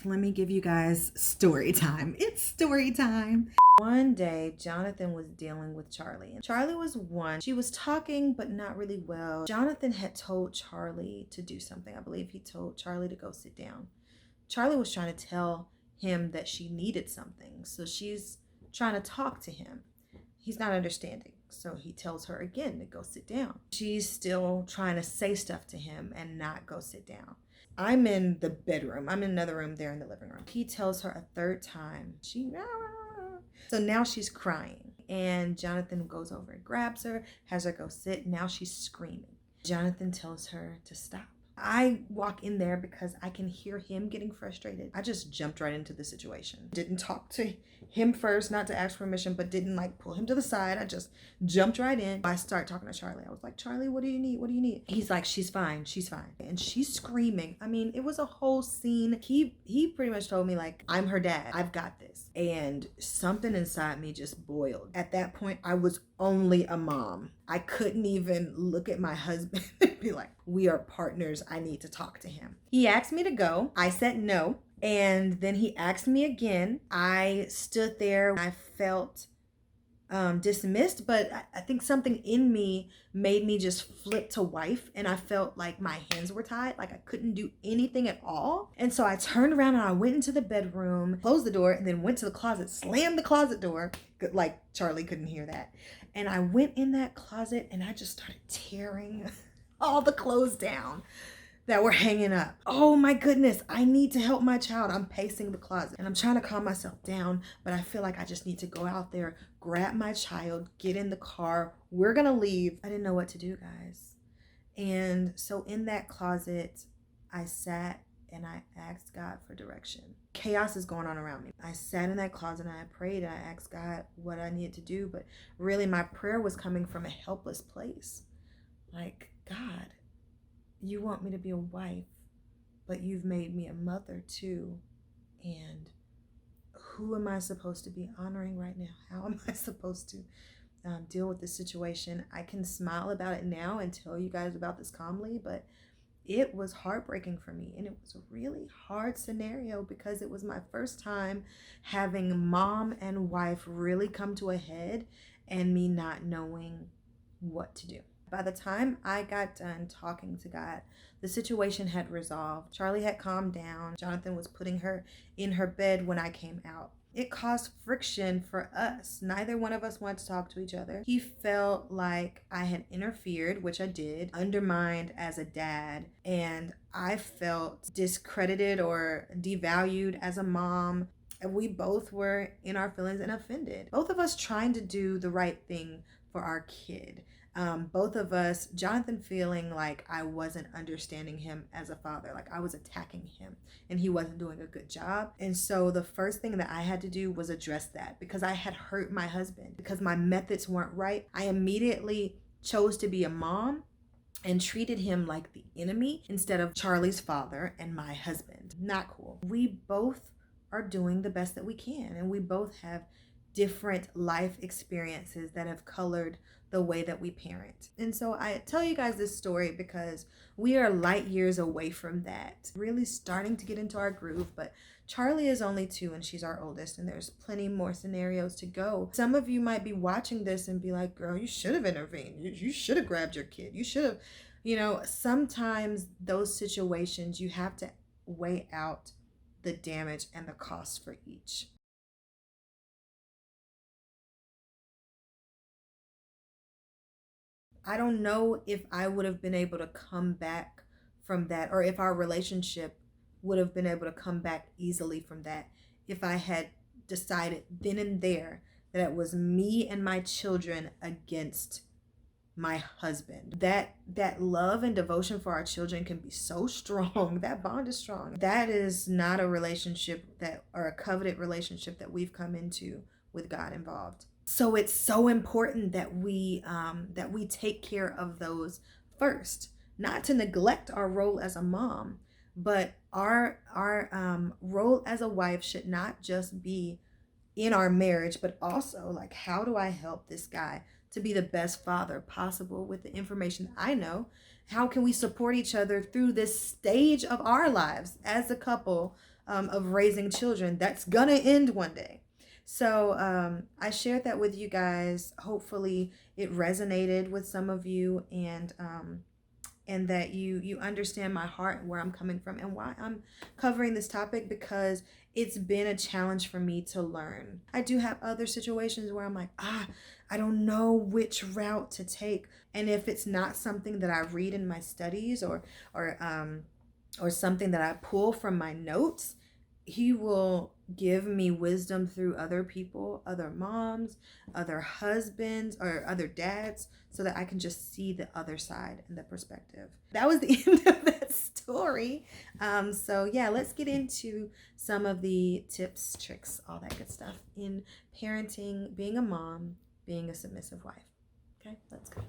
let me give you guys story time. It's story time. One day, Jonathan was dealing with Charlie. And Charlie was one. She was talking, but not really well. Jonathan had told Charlie to do something. I believe he told Charlie to go sit down. Charlie was trying to tell him that she needed something. So she's trying to talk to him. He's not understanding. So he tells her again to go sit down. She's still trying to say stuff to him and not go sit down. I'm in the bedroom. I'm in another room there in the living room. He tells her a third time. So now she's crying. And Jonathan goes over and grabs her, has her go sit. Now she's screaming. Jonathan tells her to stop. I walk in there because I can hear him getting frustrated. I just jumped right into the situation. Didn't talk to him first, not to ask permission, but didn't like pull him to the side. I just jumped right in. I start talking to Charlie. I was like, Charlie, what do you need? What do you need? He's like, she's fine. She's fine. And she's screaming. I mean, it was a whole scene. He pretty much told me like, I'm her dad. I've got this. And something inside me just boiled. At that point, I was only a mom. I couldn't even look at my husband and be like, we are partners. I need to talk to him. He asked me to go. I said no. And then he asked me again. I stood there. I felt dismissed, but I think something in me made me just flip to wife, and I felt like my hands were tied, like I couldn't do anything at all. And so I turned around and I went into the bedroom, closed the door, and then went to the closet, slammed the closet door, like Charlie couldn't hear that. And I went in that closet and I just started tearing all the clothes down that were hanging up. Oh my goodness, I need to help my child. I'm pacing the closet and I'm trying to calm myself down, but I feel like I just need to go out there, grab my child, get in the car. We're gonna leave. I didn't know what to do, guys. And so in that closet, I sat and I asked God for direction. Chaos is going on around me. I sat in that closet and I prayed and I asked God what I needed to do, but really my prayer was coming from a helpless place. Like, God, you want me to be a wife, but you've made me a mother too. And who am I supposed to be honoring right now? How am I supposed to deal with this situation? I can smile about it now and tell you guys about this calmly, but it was heartbreaking for me. And it was a really hard scenario because it was my first time having mom and wife really come to a head and me not knowing what to do. By the time I got done talking to God, the situation had resolved. Charlie had calmed down. Jonathan was putting her in her bed when I came out. It caused friction for us. Neither one of us wanted to talk to each other. He felt like I had interfered, which I did, undermined as a dad, and I felt discredited or devalued as a mom. And we both were in our feelings and offended. Both of us trying to do the right thing for our kid. Both of us, Jonathan feeling like I wasn't understanding him as a father, like I was attacking him and he wasn't doing a good job. And so the first thing that I had to do was address that because I had hurt my husband, because my methods weren't right. I immediately chose to be a mom and treated him like the enemy instead of Charlie's father and my husband. Not cool. We both are doing the best that we can, and we both have different life experiences that have colored the way that we parent. And so I tell you guys this story because we are light years away from that, really starting to get into our groove. But Charlie is only 2 and she's our oldest, and there's plenty more scenarios to go. Some of you might be watching this and be like, girl, you should have intervened. You should have grabbed your kid. You should have, sometimes those situations you have to weigh out the damage and the cost for each. I don't know if I would have been able to come back from that, or if our relationship would have been able to come back easily from that if I had decided then and there that it was me and my children against my husband. That love and devotion for our children can be so strong. That bond is strong. That is not a relationship or a covenant relationship that we've come into with God involved. So it's so important that we take care of those first, not to neglect our role as a mom, but our role as a wife should not just be in our marriage, but also like, how do I help this guy to be the best father possible with the information I know? How can we support each other through this stage of our lives as a couple of raising children. That's gonna end one day. So I shared that with you guys. Hopefully it resonated with some of you, and that you understand my heart, where I'm coming from, and why I'm covering this topic, because it's been a challenge for me to learn. I do have other situations where I'm like, I don't know which route to take. And if it's not something that I read in my studies, or something that I pull from my notes, he will give me wisdom through other people, other moms, other husbands, or other dads, so that I can just see the other side and the perspective. That was the end of that story. So yeah, let's get into some of the tips, tricks, all that good stuff in parenting, being a mom, being a submissive wife. Okay, let's go.